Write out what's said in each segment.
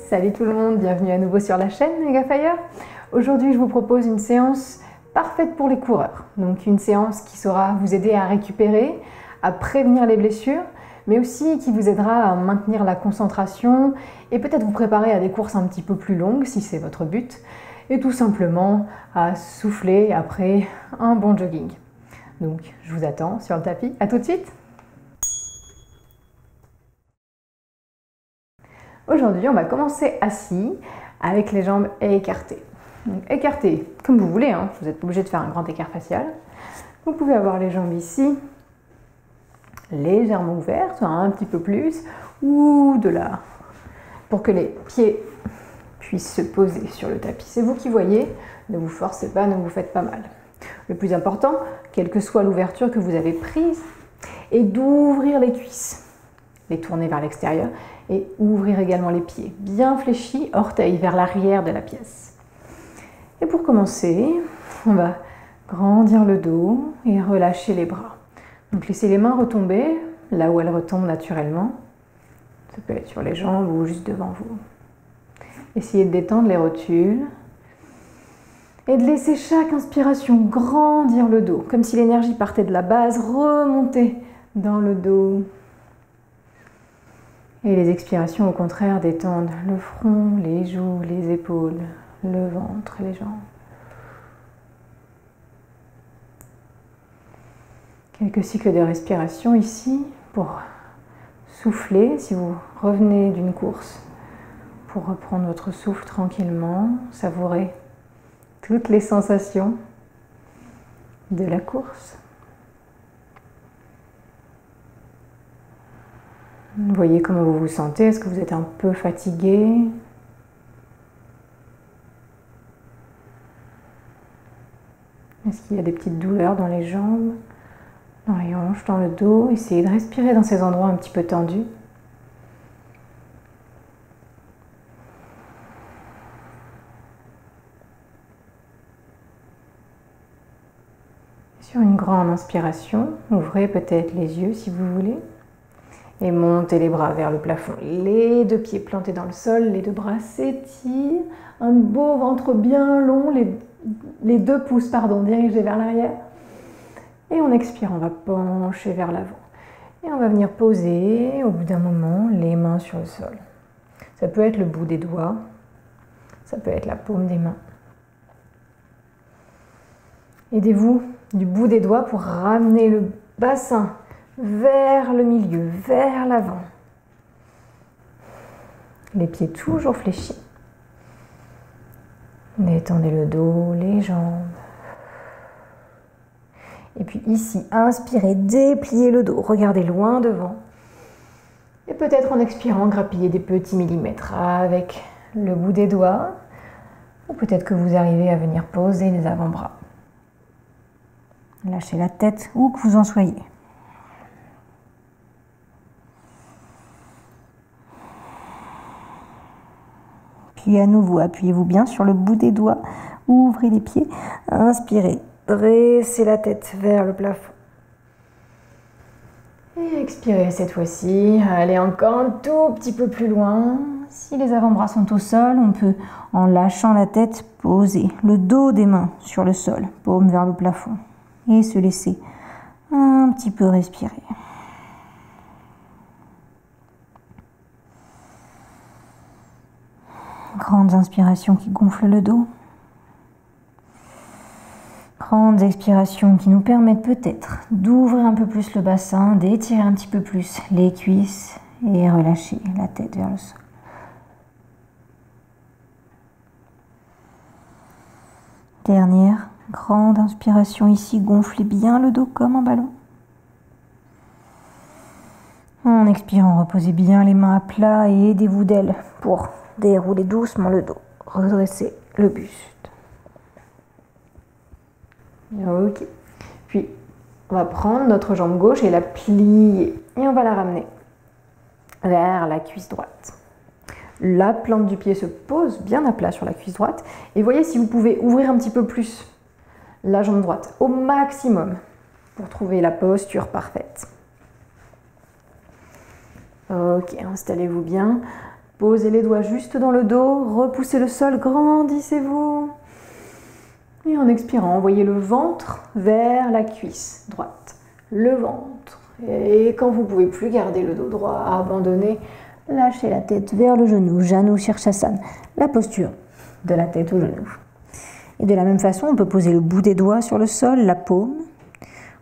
Salut tout le monde, bienvenue à nouveau sur la chaîne Megafire. Aujourd'hui je vous propose une séance parfaite pour les coureurs. Donc une séance qui saura vous aider à récupérer, à prévenir les blessures, mais aussi qui vous aidera à maintenir la concentration et peut-être vous préparer à des courses un petit peu plus longues si c'est votre but, et tout simplement à souffler après un bon jogging. Donc je vous attends sur le tapis, à tout de suite. Aujourd'hui, on va commencer assis avec les jambes écartées. Donc, écartées comme vous voulez, hein. Vous n'êtes pas obligé de faire un grand écart facial. Vous pouvez avoir les jambes ici, légèrement ouvertes, un petit peu plus, ou de là, pour que les pieds puissent se poser sur le tapis. C'est vous qui voyez, ne vous forcez pas, ne vous faites pas mal. Le plus important, quelle que soit l'ouverture que vous avez prise, est d'ouvrir les cuisses, les tourner vers l'extérieur et ouvrir également les pieds, bien fléchis, orteils vers l'arrière de la pièce. Et pour commencer, on va grandir le dos et relâcher les bras. Donc laissez les mains retomber là où elles retombent naturellement. Ça peut être sur les jambes ou juste devant vous. Essayez de détendre les rotules et de laisser chaque inspiration grandir le dos, comme si l'énergie partait de la base, remonter dans le dos. Et les expirations, au contraire, détendent le front, les joues, les épaules, le ventre et les jambes. Quelques cycles de respiration ici pour souffler. Si vous revenez d'une course, pour reprendre votre souffle tranquillement, savourer toutes les sensations de la course. Voyez comment vous vous sentez. Est-ce que vous êtes un peu fatigué? Est-ce qu'il y a des petites douleurs dans les jambes, dans les hanches, dans le dos? Essayez de respirer dans ces endroits un petit peu tendus. Sur une grande inspiration, ouvrez peut-être les yeux si vous voulez. Et montez les bras vers le plafond. Les deux pieds plantés dans le sol, les deux bras s'étirent. Un beau ventre bien long, les deux pouces dirigés vers l'arrière. Et on expire, on va pencher vers l'avant. Et on va venir poser, au bout d'un moment, les mains sur le sol. Ça peut être le bout des doigts, ça peut être la paume des mains. Aidez-vous du bout des doigts pour ramener le bassin vers le milieu, vers l'avant. Les pieds toujours fléchis. Détendez le dos, les jambes. Et puis ici, inspirez, dépliez le dos, regardez loin devant. Et peut-être en expirant, grappillez des petits millimètres avec le bout des doigts. Ou peut-être que vous arrivez à venir poser les avant-bras. Lâchez la tête où que vous en soyez. Puis à nouveau, appuyez-vous bien sur le bout des doigts, ouvrez les pieds, inspirez, dressez la tête vers le plafond. Et expirez cette fois-ci, allez encore un tout petit peu plus loin. Si les avant-bras sont au sol, on peut, en lâchant la tête, poser le dos des mains sur le sol, paume vers le plafond, et se laisser un petit peu respirer. Grandes inspirations qui gonflent le dos. Grandes expirations qui nous permettent peut-être d'ouvrir un peu plus le bassin, d'étirer un petit peu plus les cuisses et relâcher la tête vers le sol. Dernière grande inspiration ici, gonflez bien le dos comme un ballon. En expirant, reposez bien les mains à plat et aidez-vous d'elles pour dérouler doucement le dos, redresser le buste. Ok. Puis, on va prendre notre jambe gauche et la plier. Et on va la ramener vers la cuisse droite. La plante du pied se pose bien à plat sur la cuisse droite. Et voyez si vous pouvez ouvrir un petit peu plus la jambe droite au maximum pour trouver la posture parfaite. Ok, installez-vous bien. Posez les doigts juste dans le dos, repoussez le sol, grandissez-vous. Et en expirant, envoyez le ventre vers la cuisse droite. Le ventre. Et quand vous ne pouvez plus garder le dos droit, abandonnez. Lâchez la tête vers le genou. Janu Shirshasana. La posture de la tête au genou. Et de la même façon, on peut poser le bout des doigts sur le sol, la paume.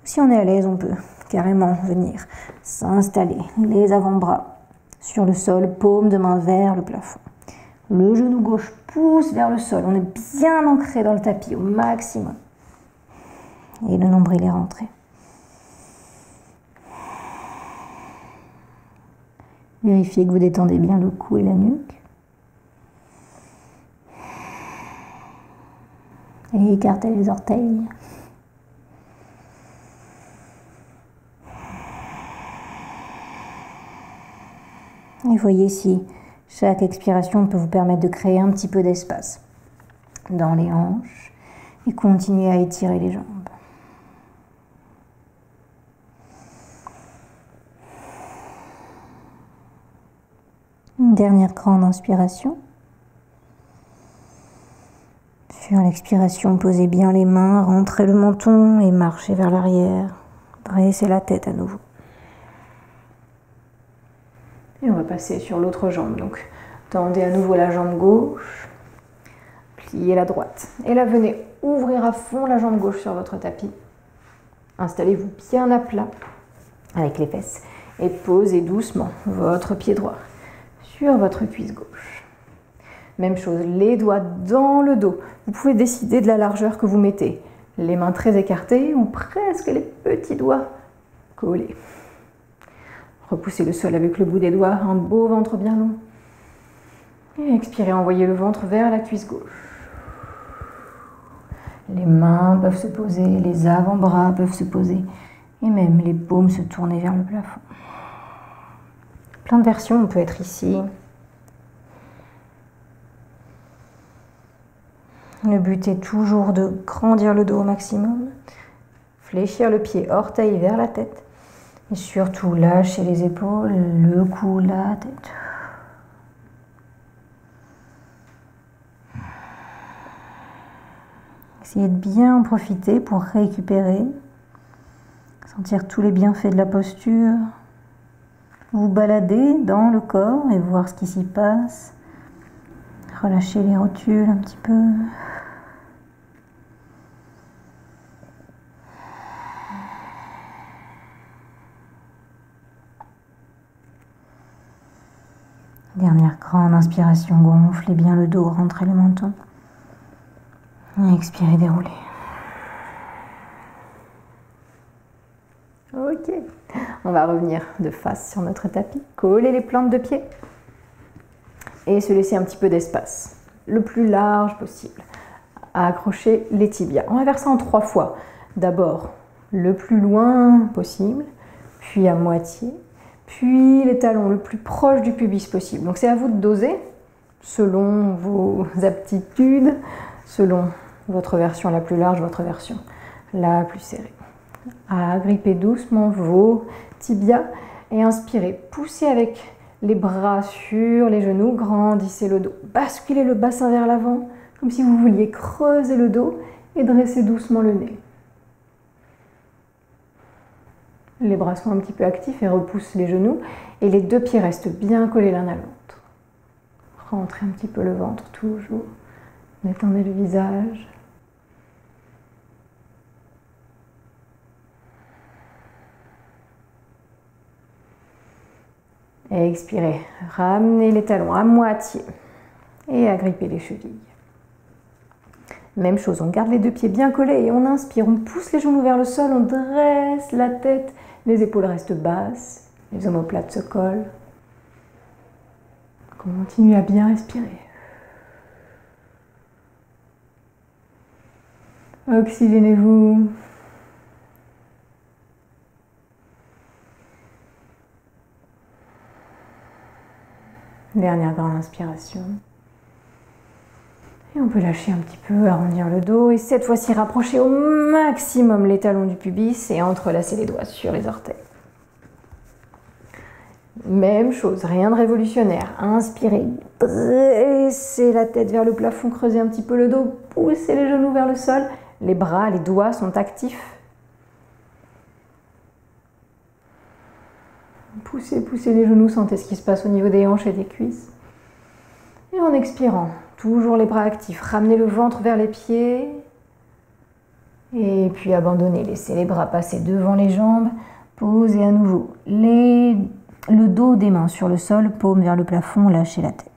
Si on est à l'aise, on peut carrément venir s'installer. Les avant-bras sur le sol, paume de main vers le plafond. Le genou gauche pousse vers le sol. On est bien ancré dans le tapis au maximum. Et le nombril est rentré. Vérifiez que vous détendez bien le cou et la nuque. Et écartez les orteils. Et voyez si chaque expiration peut vous permettre de créer un petit peu d'espace dans les hanches et continuez à étirer les jambes. Une dernière grande inspiration. Sur l'expiration, posez bien les mains, rentrez le menton et marchez vers l'arrière. Dressez la tête à nouveau. Et on va passer sur l'autre jambe. Donc, tendez à nouveau la jambe gauche, pliez la droite. Et là, venez ouvrir à fond la jambe gauche sur votre tapis. Installez-vous bien à plat avec les fesses et posez doucement votre pied droit sur votre cuisse gauche. Même chose, les doigts dans le dos. Vous pouvez décider de la largeur que vous mettez. Les mains très écartées ou presque les petits doigts collés. Repoussez le sol avec le bout des doigts, un beau ventre bien long. Et expirez, envoyez le ventre vers la cuisse gauche. Les mains peuvent se poser, les avant-bras peuvent se poser et même les paumes se tourner vers le plafond. Plein de versions, on peut être ici. Le but est toujours de grandir le dos au maximum, fléchir le pied, orteil vers la tête et surtout lâcher les épaules, le cou, la tête. Essayez de bien en profiter pour récupérer, sentir tous les bienfaits de la posture, vous balader dans le corps et voir ce qui s'y passe, relâcher les rotules un petit peu. Dernière grande inspiration, gonflez bien le dos, rentrez le menton. Et expirez, déroulez. Ok, on va revenir de face sur notre tapis, coller les plantes de pied et se laisser un petit peu d'espace, le plus large possible, à accrocher les tibias. On va faire ça en 3 fois. D'abord, le plus loin possible, puis à moitié, puis les talons le plus proche du pubis possible. Donc c'est à vous de doser selon vos aptitudes, selon votre version la plus large, votre version la plus serrée. Agrippez doucement vos tibias et inspirez. Poussez avec les bras sur les genoux, grandissez le dos. Basculez le bassin vers l'avant, comme si vous vouliez creuser le dos et dresser doucement le nez. Les bras sont un petit peu actifs et repoussent les genoux et les 2 pieds restent bien collés l'un à l'autre. Rentrez un petit peu le ventre toujours. Détendez le visage. Et expirez. Ramenez les talons à moitié et agrippez les chevilles. Même chose, on garde les 2 pieds bien collés et on inspire, on pousse les genoux vers le sol, on dresse la tête, les épaules restent basses, les omoplates se collent. Continuez à bien respirer. Oxygénez-vous. Dernière grande inspiration. Et on peut lâcher un petit peu, arrondir le dos. Et cette fois-ci, rapprocher au maximum les talons du pubis et entrelacer les doigts sur les orteils. Même chose, rien de révolutionnaire. Inspirez, dressez la tête vers le plafond, creusez un petit peu le dos, poussez les genoux vers le sol. Les bras, les doigts sont actifs. Poussez, poussez les genoux, sentez ce qui se passe au niveau des hanches et des cuisses. Et en expirant, toujours les bras actifs, ramenez le ventre vers les pieds. Et puis abandonnez, laissez les bras passer devant les jambes. Posez à nouveau le dos des mains sur le sol, paume vers le plafond, lâchez la tête.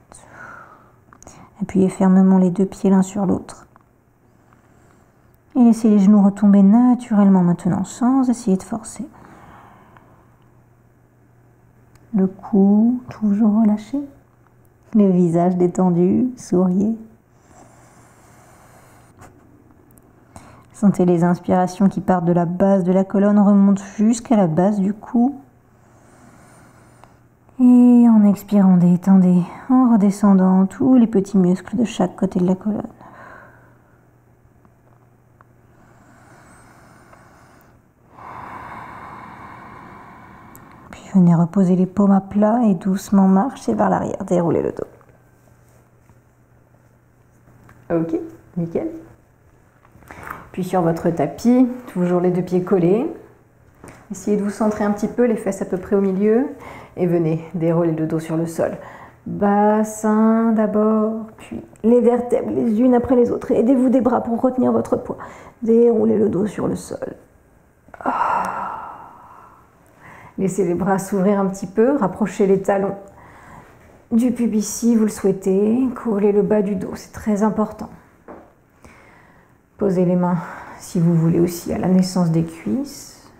Appuyez fermement les deux pieds l'un sur l'autre. Et laissez les genoux retomber naturellement maintenant, sans essayer de forcer. Le cou toujours relâché. Le visage détendu, souriez. Sentez les inspirations qui partent de la base de la colonne, remontent jusqu'à la base du cou. Et en expirant, détendez, en redescendant tous les petits muscles de chaque côté de la colonne. Puis venez reposer les paumes à plat et doucement marchez vers l'arrière, déroulez le dos. Ok, nickel. Puis sur votre tapis, toujours les deux pieds collés. Essayez de vous centrer un petit peu, les fesses à peu près au milieu. Et venez dérouler le dos sur le sol. Bassin d'abord, puis les vertèbres les unes après les autres. Aidez-vous des bras pour retenir votre poids. Déroulez le dos sur le sol. Laissez les bras s'ouvrir un petit peu, rapprochez les talons du pubis si vous le souhaitez. Collez le bas du dos, c'est très important. Posez les mains, si vous voulez aussi, à la naissance des cuisses.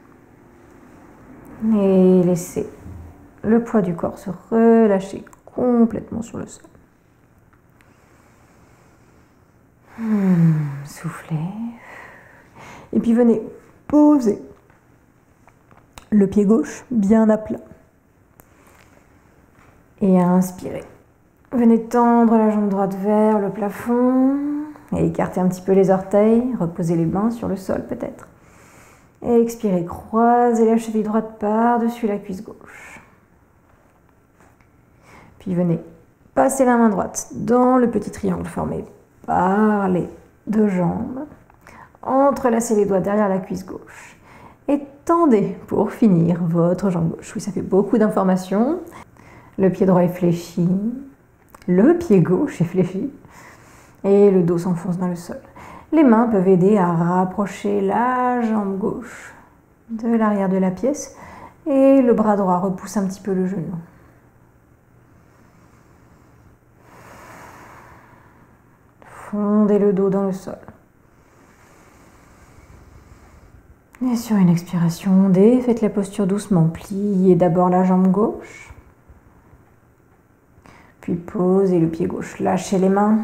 Et laissez le poids du corps se relâcher complètement sur le sol. Soufflez. Et puis venez poser le pied gauche bien à plat. Et inspirez. Venez tendre la jambe droite vers le plafond. Et écartez un petit peu les orteils. Reposez les mains sur le sol peut-être. Et expirez, croisez la cheville droite par-dessus la cuisse gauche. Puis venez passer la main droite dans le petit triangle formé par les deux jambes. Entrelacez les doigts derrière la cuisse gauche. Et tendez pour finir votre jambe gauche. Oui, ça fait beaucoup d'informations. Le pied droit est fléchi. Le pied gauche est fléchi. Et le dos s'enfonce dans le sol. Les mains peuvent aider à rapprocher la jambe gauche de l'arrière de la pièce. Et le bras droit repousse un petit peu le genou. Fondez le dos dans le sol. Et sur une expiration, faites la posture doucement. Pliez d'abord la jambe gauche. Puis posez le pied gauche. Lâchez les mains.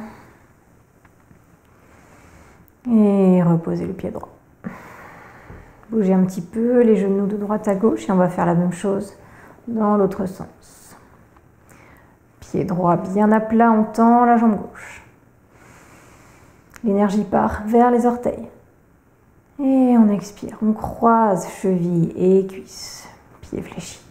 Et reposez le pied droit. Bougez un petit peu les genoux de droite à gauche et on va faire la même chose dans l'autre sens. Pied droit bien à plat, on tend la jambe gauche. L'énergie part vers les orteils. Et on expire, on croise cheville et cuisse, pieds fléchis.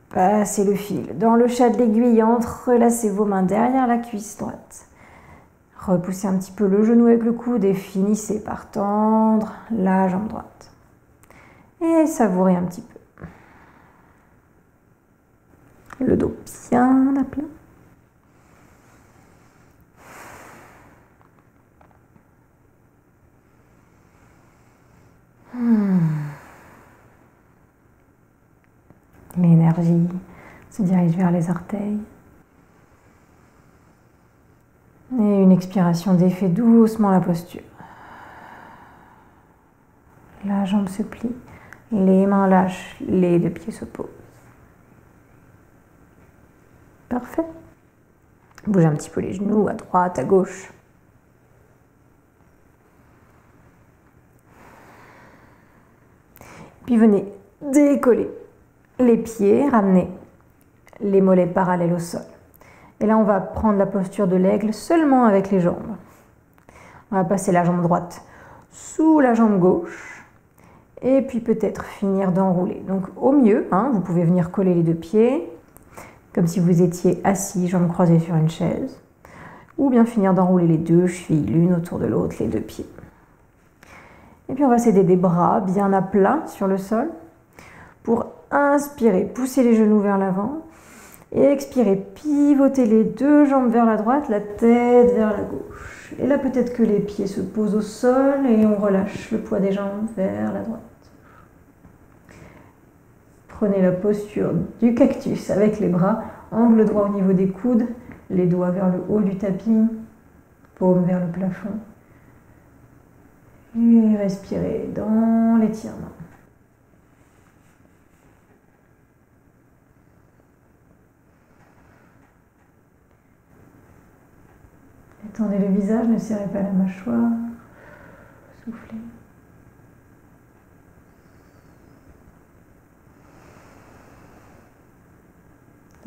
Passez le fil dans le chat de l'aiguille, entrelacez vos mains derrière la cuisse droite. Repoussez un petit peu le genou avec le coude et finissez par tendre la jambe droite. Et savourez un petit peu. Le dos bien à plat. L'énergie se dirige vers les orteils. Et une expiration défait doucement la posture. La jambe se plie, les mains lâchent, les deux pieds se posent. Parfait. Bougez un petit peu les genoux à droite, à gauche. Puis venez décoller les pieds, ramener les mollets parallèles au sol. Et là, on va prendre la posture de l'aigle seulement avec les jambes. On va passer la jambe droite sous la jambe gauche Et puis peut-être finir d'enrouler. Donc au mieux, hein, vous pouvez venir coller les deux pieds, comme si vous étiez assis, jambes croisées sur une chaise. Ou bien finir d'enrouler les deux chevilles, l'une autour de l'autre, les deux pieds. Et puis on va s'aider des bras bien à plat sur le sol. Pour inspirer, pousser les genoux vers l'avant. Et expirer, pivoter les deux jambes vers la droite, la tête vers la gauche. Et là peut-être que les pieds se posent au sol et on relâche le poids des jambes vers la droite. Prenez la posture du cactus avec les bras, angle droit au niveau des coudes, les doigts vers le haut du tapis, paume vers le plafond. Et respirez dans l'étirement. Étendez le visage, ne serrez pas la mâchoire. Soufflez.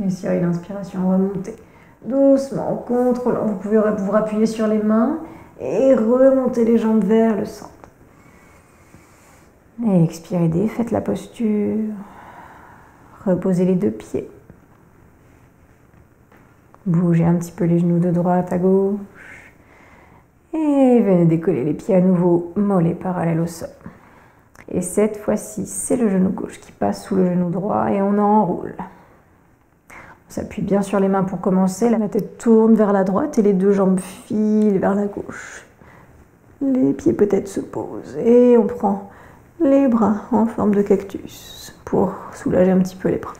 Essayez l'inspiration, remontez doucement, en contrôlant. Vous pouvez vous appuyer sur les mains et remonter les jambes vers le centre. Et expirez, défaites la posture. Reposez les deux pieds. Bougez un petit peu les genoux de droite à gauche. Et venez décoller les pieds à nouveau, mollets parallèles au sol. Et cette fois-ci, c'est le genou gauche qui passe sous le genou droit et on enroule. On s'appuie bien sur les mains pour commencer. La tête tourne vers la droite et les deux jambes filent vers la gauche. Les pieds peut-être se posent et on prend les bras en forme de cactus pour soulager un petit peu les bras.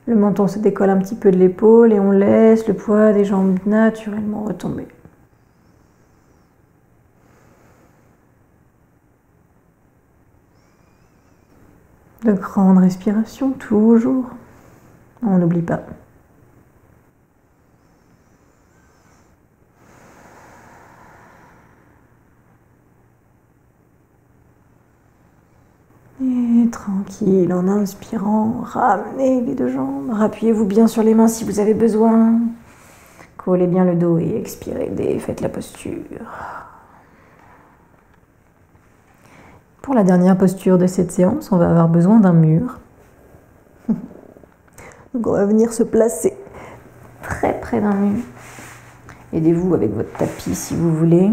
Le menton se décolle un petit peu de l'épaule et on laisse le poids des jambes naturellement retomber. De grandes respirations, toujours. On n'oublie pas. Et tranquille, en inspirant, ramenez les deux jambes. Rappuyez-vous bien sur les mains si vous avez besoin. Collez bien le dos et expirez, défaites la posture. Pour la dernière posture de cette séance, on va avoir besoin d'un mur. Donc on va venir se placer très près d'un mur. Aidez-vous avec votre tapis si vous voulez.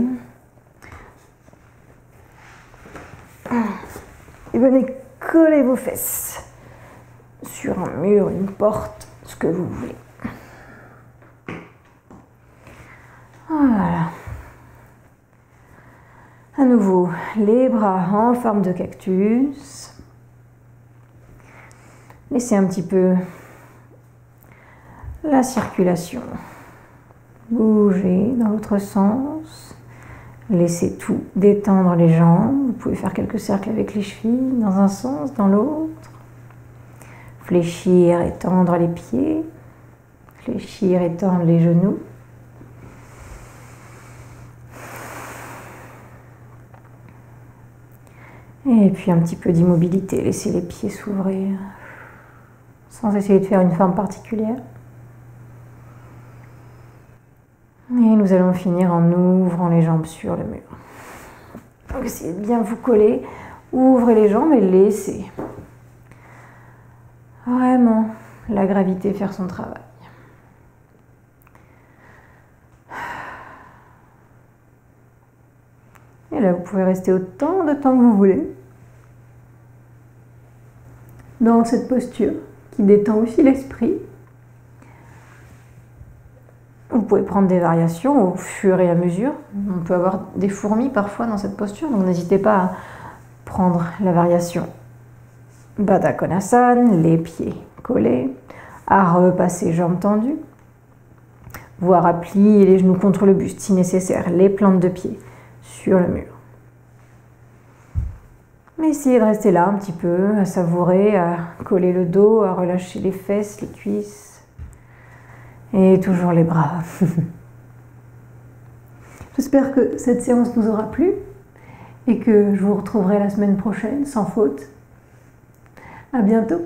Et venez coller vos fesses sur un mur, une porte, ce que vous voulez. Voilà. À nouveau, les bras en forme de cactus. Laissez un petit peu la circulation. Bougez dans l'autre sens. Laissez tout détendre les jambes. Vous pouvez faire quelques cercles avec les chevilles dans un sens, dans l'autre. Fléchir et tendre les pieds. Fléchir et tendre les genoux. Et puis un petit peu d'immobilité. Laissez les pieds s'ouvrir sans essayer de faire une forme particulière. Et nous allons finir en ouvrant les jambes sur le mur. Donc essayez de bien vous coller, ouvrez les jambes et laissez vraiment la gravité faire son travail. Et là, vous pouvez rester autant de temps que vous voulez dans cette posture qui détend aussi l'esprit. Vous pouvez prendre des variations au fur et à mesure. On peut avoir des fourmis parfois dans cette posture, donc n'hésitez pas à prendre la variation Baddha Konasana, les pieds collés, à repasser jambes tendues, voire à plier les genoux contre le buste si nécessaire, les plantes de pied sur le mur. Mais essayez de rester là un petit peu, à savourer, à coller le dos, à relâcher les fesses, les cuisses. Et toujours les bras. J'espère que cette séance nous aura plu et que je vous retrouverai la semaine prochaine sans faute. À bientôt.